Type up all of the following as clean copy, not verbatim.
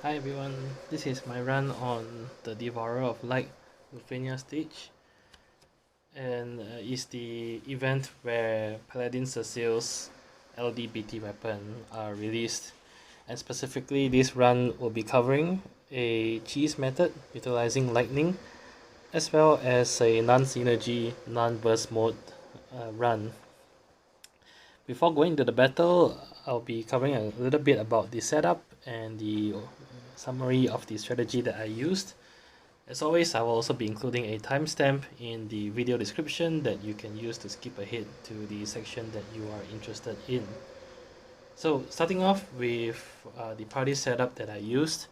Hi everyone, this is my run on the Devourer of Light Lufenia stage, and is the event where Paladin Cecil's LD weapon are released, and specifically this run will be covering a cheese method utilizing lightning as well as a non-synergy, non-burst mode run. Before going to the battle, I'll be covering a little bit about the setup and the summary of the strategy that I used. As always, I will also be including a timestamp in the video description that you can use to skip ahead to the section that you are interested in. So starting off with the party setup that I used,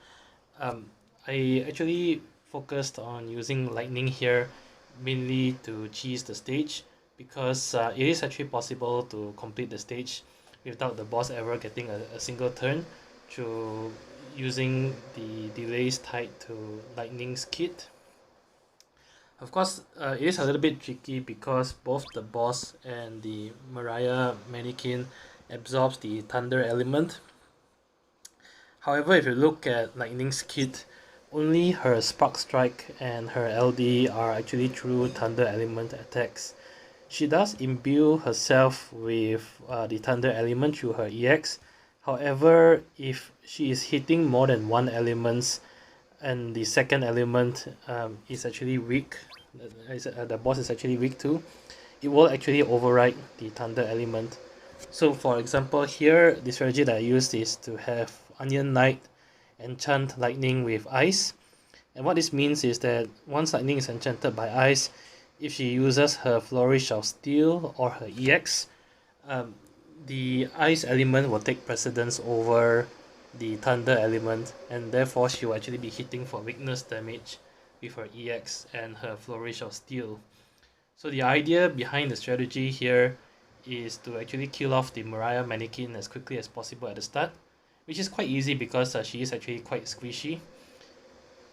I actually focused on using lightning here mainly to cheese the stage because it is actually possible to complete the stage without the boss ever getting a single turn through using the delays tied to lightning's kit. Of course, it is a little bit tricky because both the boss and the Maria Manikin absorbs the thunder element. However, if you look at Lightning's kit, only her Sparkstrike and her LD are actually true thunder element attacks. She does imbue herself with the thunder element through her EX. However, if she is hitting more than one element and the second element is actually weak, the boss is actually weak too, it will actually override the thunder element. So for example here, the strategy that I used is to have Onion Knight enchant lightning with ice. And what this means is that once lightning is enchanted by ice, if she uses her Flourish of Steel or her EX, the ice element will take precedence over the thunder element, and therefore she will actually be hitting for weakness damage with her EX and her Flourish of Steel. So the idea behind the strategy here is to actually kill off the Maria Manikin as quickly as possible at the start, which is quite easy because she is actually quite squishy.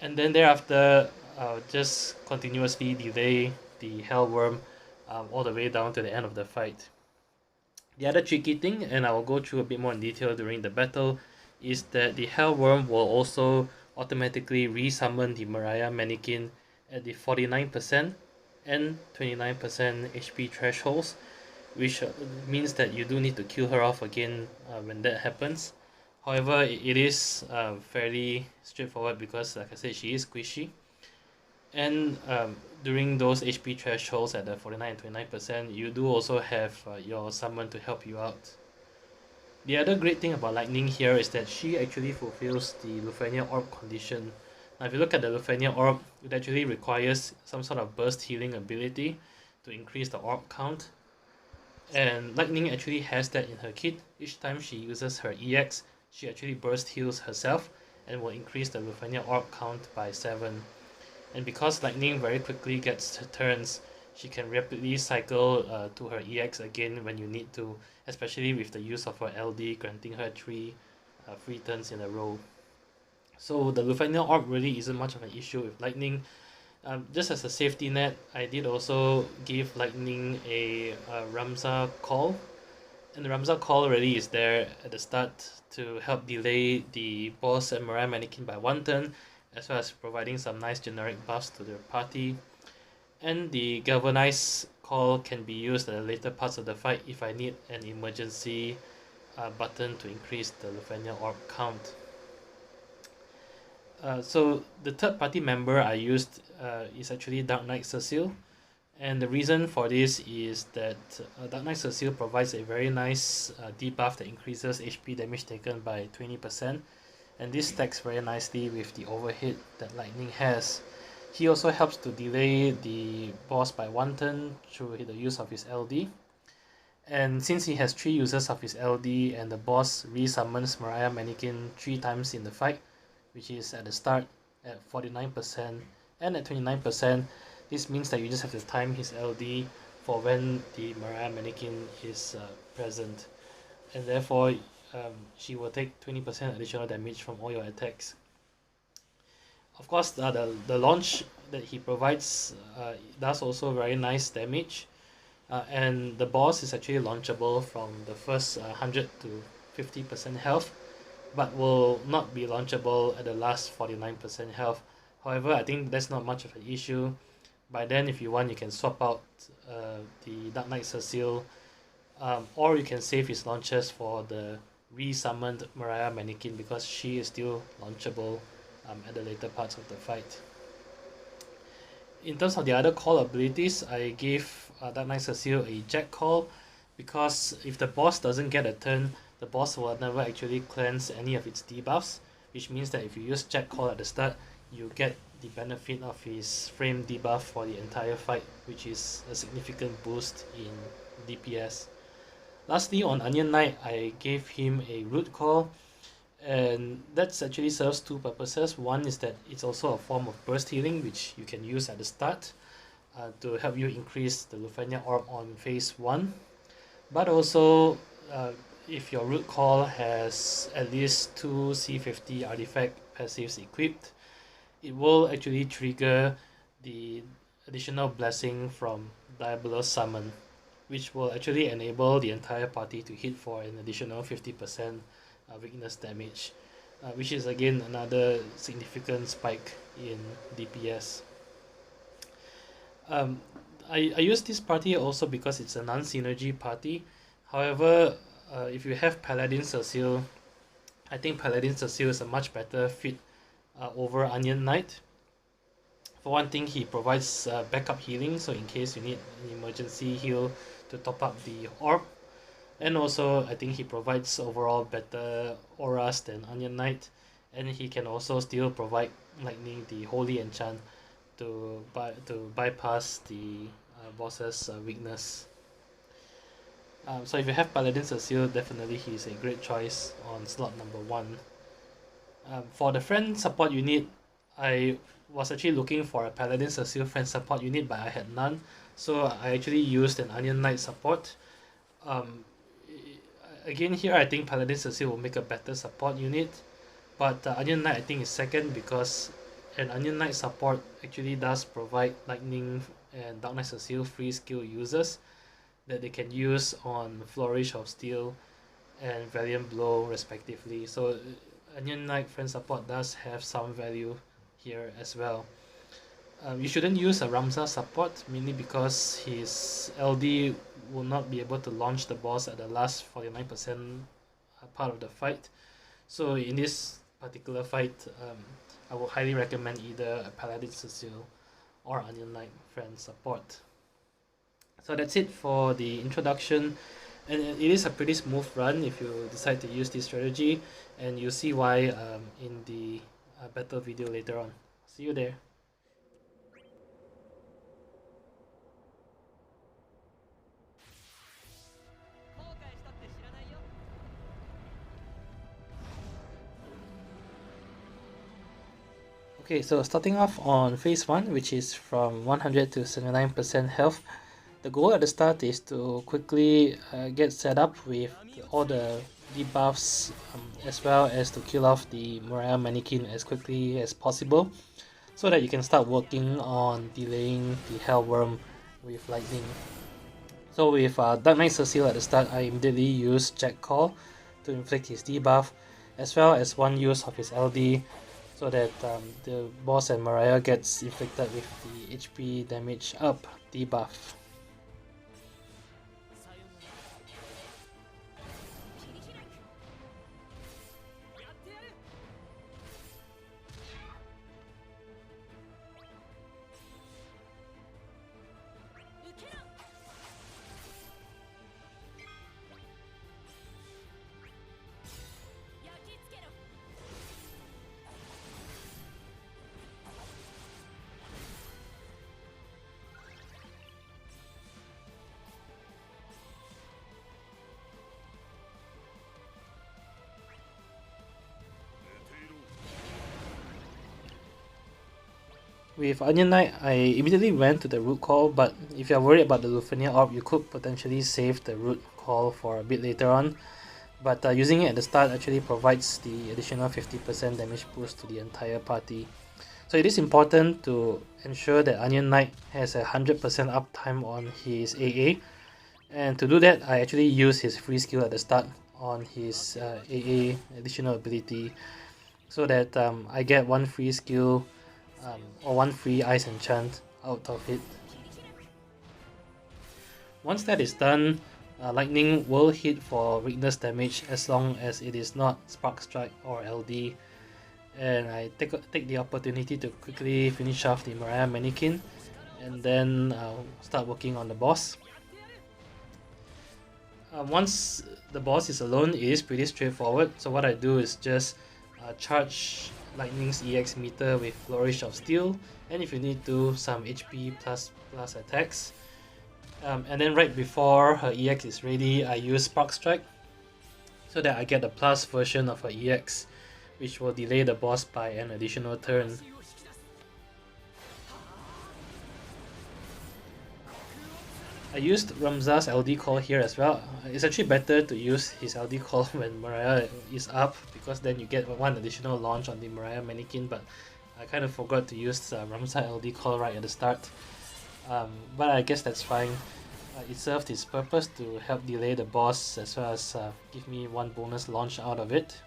And then thereafter, just continuously delay the Hell Wyrm all the way down to the end of the fight. The other tricky thing, and I will go through a bit more in detail during the battle, is that the Hell Wyrm will also automatically resummon the Maria Manikin at the 49% and 29% HP thresholds, which means that you do need to kill her off again when that happens. However, it is fairly straightforward because, like I said, she is squishy. And during those HP thresholds at the 49 and 29%, you do also have your summon to help you out. The other great thing about Lightning here is that she actually fulfills the Lufenia Orb condition. Now, if you look at the Lufenia Orb, it actually requires some sort of burst healing ability to increase the orb count. And Lightning actually has that in her kit. Each time she uses her EX, she actually burst heals herself and will increase the Lufenia Orb count by 7. And because Lightning very quickly gets turns, she can rapidly cycle to her EX again when you need to, especially with the use of her LD granting her 3 free turns in a row. So the Lufenia Orb really isn't much of an issue with Lightning. Just as a safety net, I did also give Lightning a Ramza call. And the Ramza call really is there at the start to help delay the boss and Maria Manikin by 1 turn, as well as providing some nice generic buffs to the party. And the Galvanize call can be used at the later parts of the fight if I need an emergency button to increase the Lufenia Orb count. So the third party member I used is actually Dark Knight Cecil, and the reason for this is that Dark Knight Cecil provides a very nice debuff that increases HP damage taken by 20%, and this stacks very nicely with the overhead that Lightning has. He also helps to delay the boss by 1 turn through the use of his LD. And since he has 3 uses of his LD and the boss resummons Maria Manikin 3 times in the fight, which is at the start at 49% and at 29%, this means that you just have to time his LD for when the Maria Manikin is present, and therefore she will take 20% additional damage from all your attacks. Of course, the launch that he provides does also very nice damage, and the boss is actually launchable from the first 100 to 50% health. but will not be launchable at the last 49% health. However, I think that's not much of an issue. By then, if you want, you can swap out the Dark Knight Cecile, or you can save his launches for the resummoned Maria Manikin, because she is still launchable at the later parts of the fight. In terms of the other call abilities, I gave Dark Knight Cecile a Jack call, because if the boss doesn't get a turn, the boss will never actually cleanse any of its debuffs, which means that if you use Jack call at the start, you get the benefit of his frame debuff for the entire fight, which is a significant boost in DPS. Lastly, on Onion Knight, I gave him a root call, and that actually serves two purposes. One is that it's also a form of burst healing, which you can use at the start to help you increase the Lufenia orb on phase 1, but also if your root call has at least 2 C50 artifact passives equipped, it will actually trigger the additional blessing from Diabolus Summon, which will actually enable the entire party to hit for an additional 50% weakness damage, which is again another significant spike in DPS. I use this party also because it's a non-synergy party. However, if you have Paladin Cecile, I think Paladin Cecile is a much better fit over Onion Knight. For one thing, he provides backup healing, so in case you need an emergency heal to top up the orb. And also, I think he provides overall better auras than Onion Knight, and he can also still provide lightning the holy enchant to bypass the boss's weakness. So if you have Paladin Cecile, definitely he's a great choice on slot number 1. For the friend support unit, I was actually looking for a Paladin Cecile friend support unit, but I had none, so I actually used an Onion Knight support. Again here, I think Paladin Cecile will make a better support unit, but Onion Knight I think is second, because an Onion Knight support actually does provide Lightning and Dark Knight Cecile free skill users that they can use on Flourish of Steel and Valiant Blow respectively. So Onion Knight friend support does have some value here as well. You shouldn't use a Ramza support, mainly because his LD will not be able to launch the boss at the last 49% part of the fight. So in this particular fight, I would highly recommend either a Paladin Cecile or Onion Knight friend support. So that's it for the introduction, and it is a pretty smooth run if you decide to use this strategy, and you'll see why in the battle video later on. See you there. Okay, so starting off on phase 1, which is from 100 to 79% health, the goal at the start is to quickly get set up with all the debuffs, as well as to kill off the Maria Manikin as quickly as possible, so that you can start working on delaying the Hell Wyrm with lightning. So with Dark Knight Cecile at the start, I immediately use Jack Call to inflict his debuff, as well as one use of his LD, so that the boss and Maria gets inflicted with the HP damage up debuff. With Onion Knight, I immediately went to the root call, but if you're worried about the Lufenia orb, you could potentially save the root call for a bit later on. But using it at the start actually provides the additional 50% damage boost to the entire party. So it is important to ensure that Onion Knight has a 100% uptime on his AA. And to do that, I actually use his free skill at the start on his AA additional ability, so that I get one free skill or one free ice enchant out of it. Once that is done, lightning will hit for weakness damage as long as it is not Sparkstrike or LD. And I take the opportunity to quickly finish off the Maria Manikin, and then start working on the boss. Once the boss is alone, it is pretty straightforward. So what I do is just charge Lightning's EX meter with Flourish of Steel, and if you need to, some HP plus attacks. And then right before her EX is ready, I use Sparkstrike so that I get the plus version of her EX, which will delay the boss by an additional turn. I used Ramza's LD call here as well. It's actually better to use his LD call when Maria is up, because then you get one additional launch on the Maria Manikin, but I kind of forgot to use Ramza LD call right at the start. But I guess that's fine. It served its purpose to help delay the boss as well as give me one bonus launch out of it.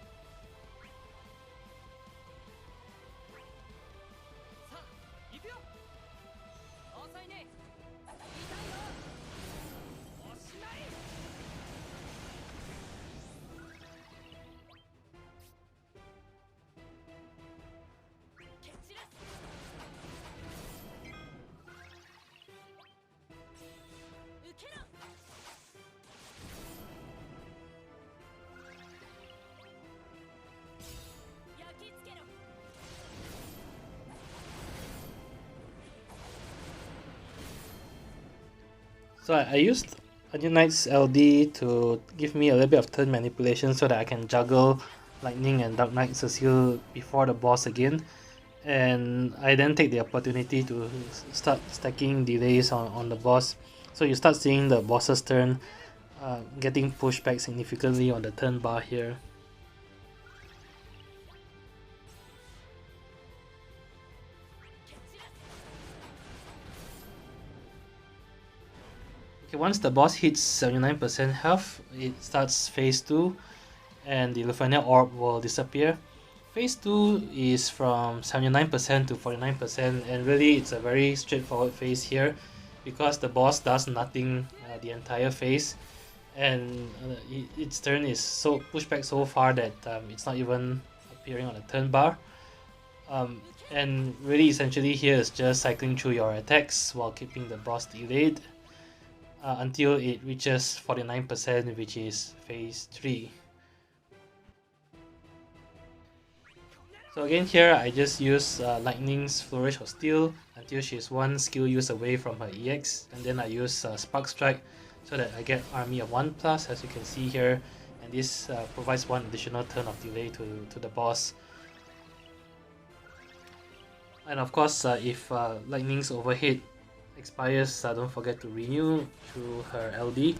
So I used Onion Knight's LD to give me a little bit of turn manipulation so that I can juggle Lightning and Dark Knight Cecile before the boss again. And I then take the opportunity to start stacking delays on the boss. So you start seeing the boss's turn getting pushed back significantly on the turn bar here. Okay, once the boss hits 79% health, it starts phase 2 and the Lufenia orb will disappear. Phase 2 is from 79% to 49%, and really it's a very straightforward phase here because the boss does nothing the entire phase, and its turn is so pushed back so far that it's not even appearing on the turn bar. And really essentially here is just cycling through your attacks while keeping the boss delayed until it reaches 49%, which is phase 3. So again here I just use Lightning's Flourish of Steel until she's one skill use away from her EX, and then I use Sparkstrike so that I get army of 1+, as you can see here, and this provides one additional turn of delay to the boss. And of course if Lightning's overhead expires, don't forget to renew through her LD.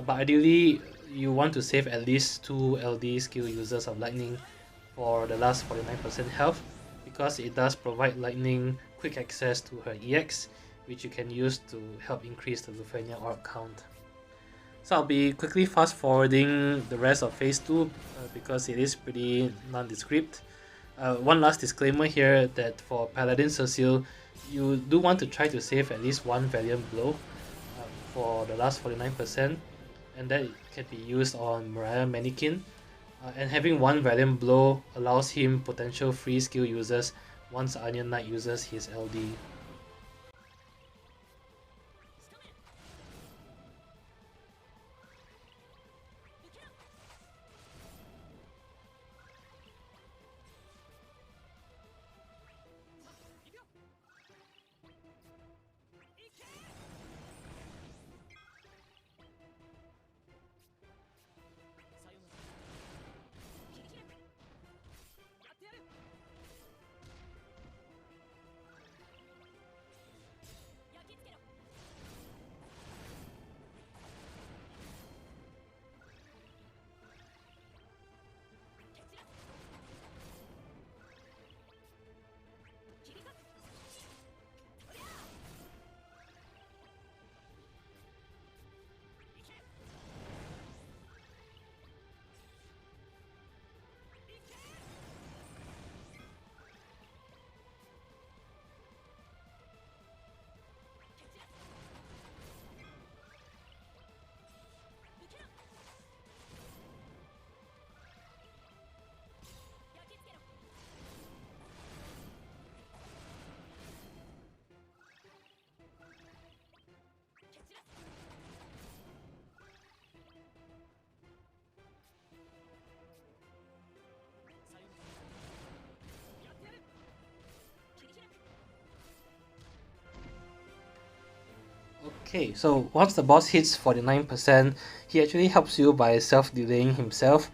But ideally you want to save at least 2 LD skill users of Lightning for the last 49% health, because it does provide Lightning quick access to her EX, which you can use to help increase the Lufenia orb count. So I'll be quickly fast forwarding the rest of phase 2 because it is pretty nondescript. One last disclaimer here that for Paladin Cecile, you do want to try to save at least one Valiant Blow for the last 49%, and that can be used on Maria Manikin. And having one Valiant Blow allows him potential free skill users once Onion Knight uses his LD. Okay, so once the boss hits 49%, he actually helps you by self-delaying himself,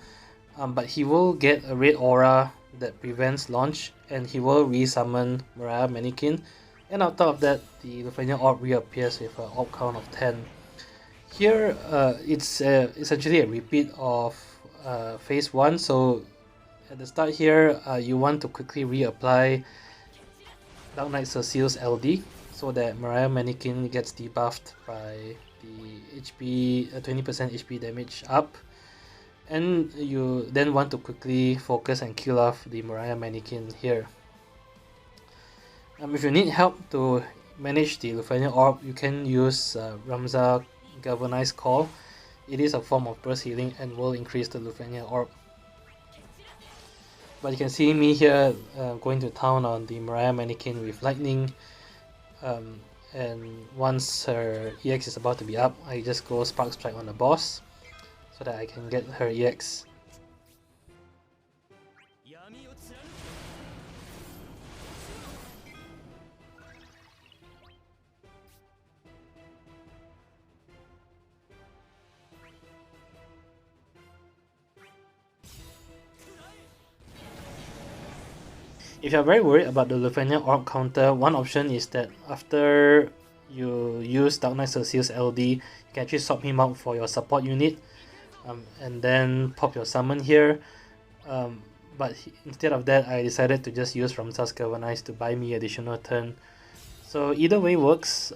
but he will get a red aura that prevents launch, and he will resummon Maria Manikin, and on top of that, the Lufenia orb reappears with an orb count of 10. Here, it's essentially a repeat of phase 1, so at the start here, you want to quickly reapply Dark Knight Cecil's LD, so that Maria Manikin gets debuffed by the HP 20% HP damage up, and you then want to quickly focus and kill off the Maria Manikin here. If you need help to manage the Lufenia orb, you can use Ramza Galvanized Call. It is a form of burst healing and will increase the Lufenia orb. But you can see me here going to town on the Maria Manikin with lightning, and once her EX is about to be up, I just go Sparkstrike on the boss so that I can get her EX. If you're very worried about the Lufenia orb counter, one option is that after you use Dark Knight Cecil's LD, you can actually swap him out for your support unit, and then pop your summon here. But instead of that, I decided to just use Ramza's Galvanize to buy me additional turn. So either way works.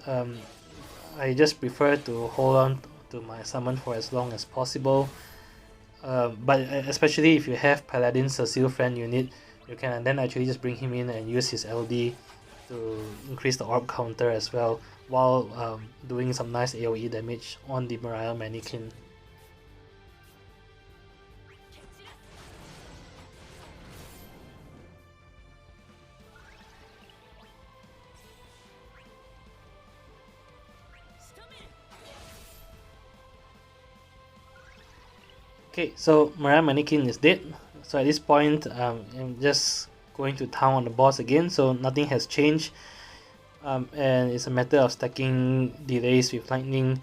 I just prefer to hold on to my summon for as long as possible. But especially if you have Paladin Cecil friend unit, you can then actually just bring him in and use his LD to increase the orb counter as well, while doing some nice AoE damage on the Maria Manikin. Okay, so Maria Manikin is dead. So at this point, I'm just going to town on the boss again, so nothing has changed. And it's a matter of stacking delays with lightning,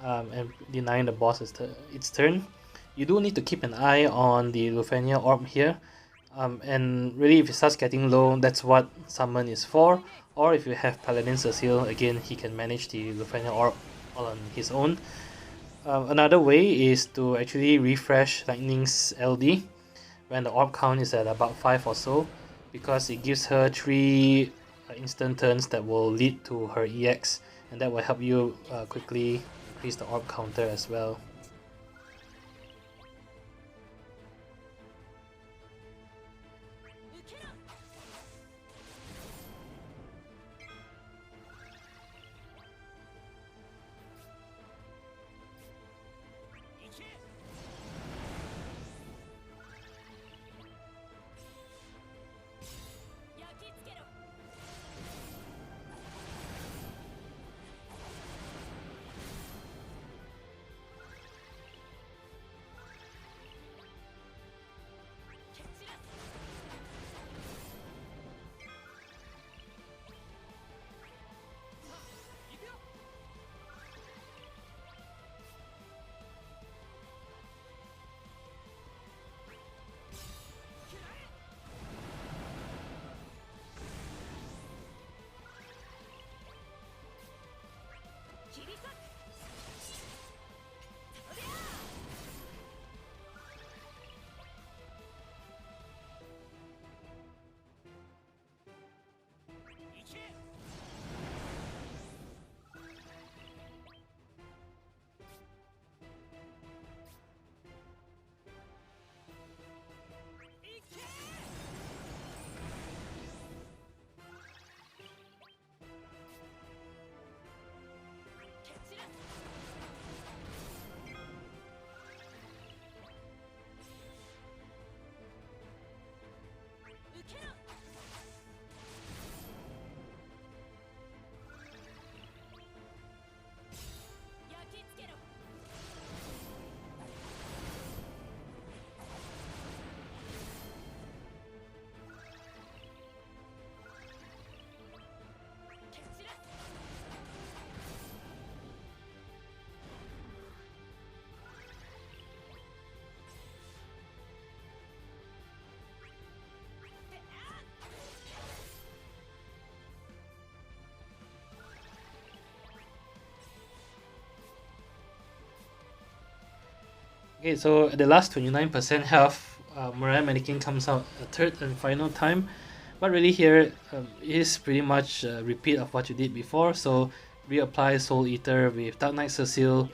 and denying the boss its turn. You do need to keep an eye on the Lufenia orb here. And really, if it starts getting low, that's what summon is for. Or if you have Paladin Cecil, again, he can manage the Lufenia orb all on his own. Another way is to actually refresh Lightning's LD when the orb count is at about 5 or so, because it gives her 3 instant turns that will lead to her EX, and that will help you quickly increase the orb counter as well. Okay, so at the last 29% health, Maria Manikin comes out a third and final time. But really here is pretty much a repeat of what you did before. So reapply Soul Eater with Dark Knight Cecile,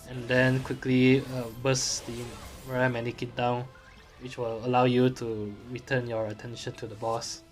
and then quickly burst the Maria Manikin down, which will allow you to return your attention to the boss.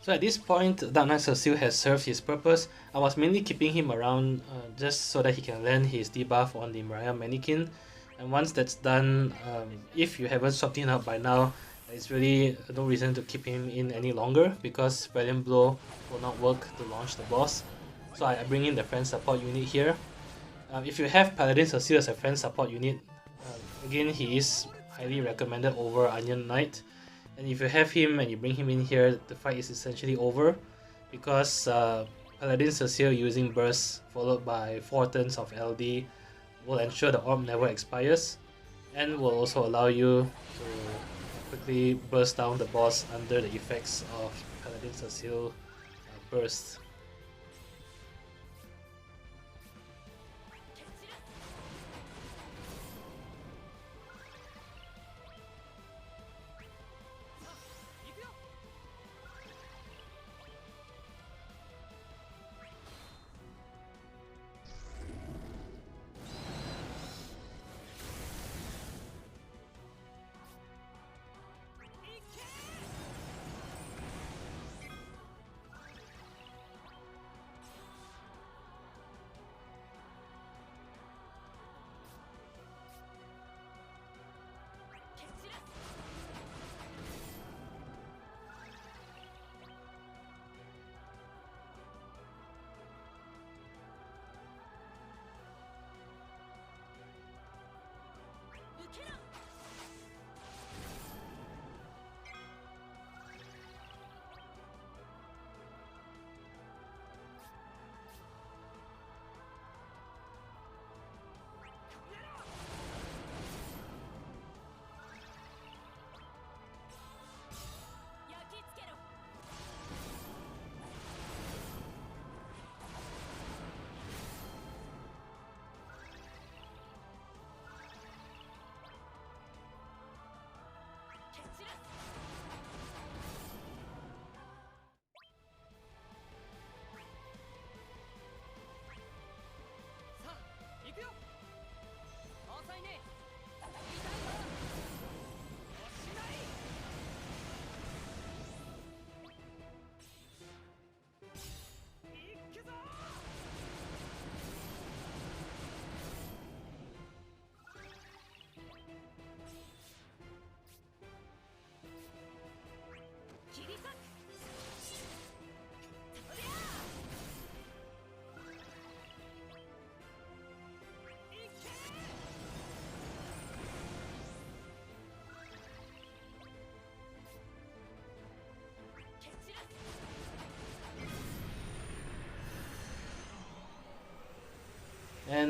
So at this point, Dark Knight Cecile has served his purpose. I was mainly keeping him around just so that he can land his debuff on the Maria Manikin. And once that's done, if you haven't swapped him out by now, it's really no reason to keep him in any longer because Valiant Blow will not work to launch the boss. So I bring in the friend support unit here. If you have Paladin Cecile as a friend support unit, again he is highly recommended over Onion Knight. And if you have him and you bring him in here, the fight is essentially over because Paladin Cecile using burst followed by 4 turns of LD will ensure the orb never expires and will also allow you to quickly burst down the boss under the effects of Paladin Cecile burst.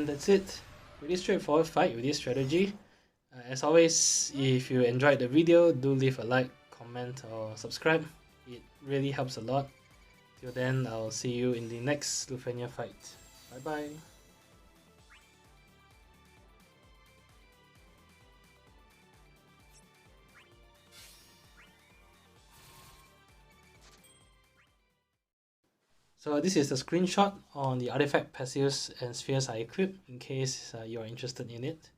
And that's it. Pretty straightforward fight with this strategy. As always, if you enjoyed the video, do leave a like, comment or subscribe. It really helps a lot. Till then, I'll see you in the next Lufenia fight. Bye bye. So this is a screenshot on the artifact passives and spheres I equipped in case you are interested in it.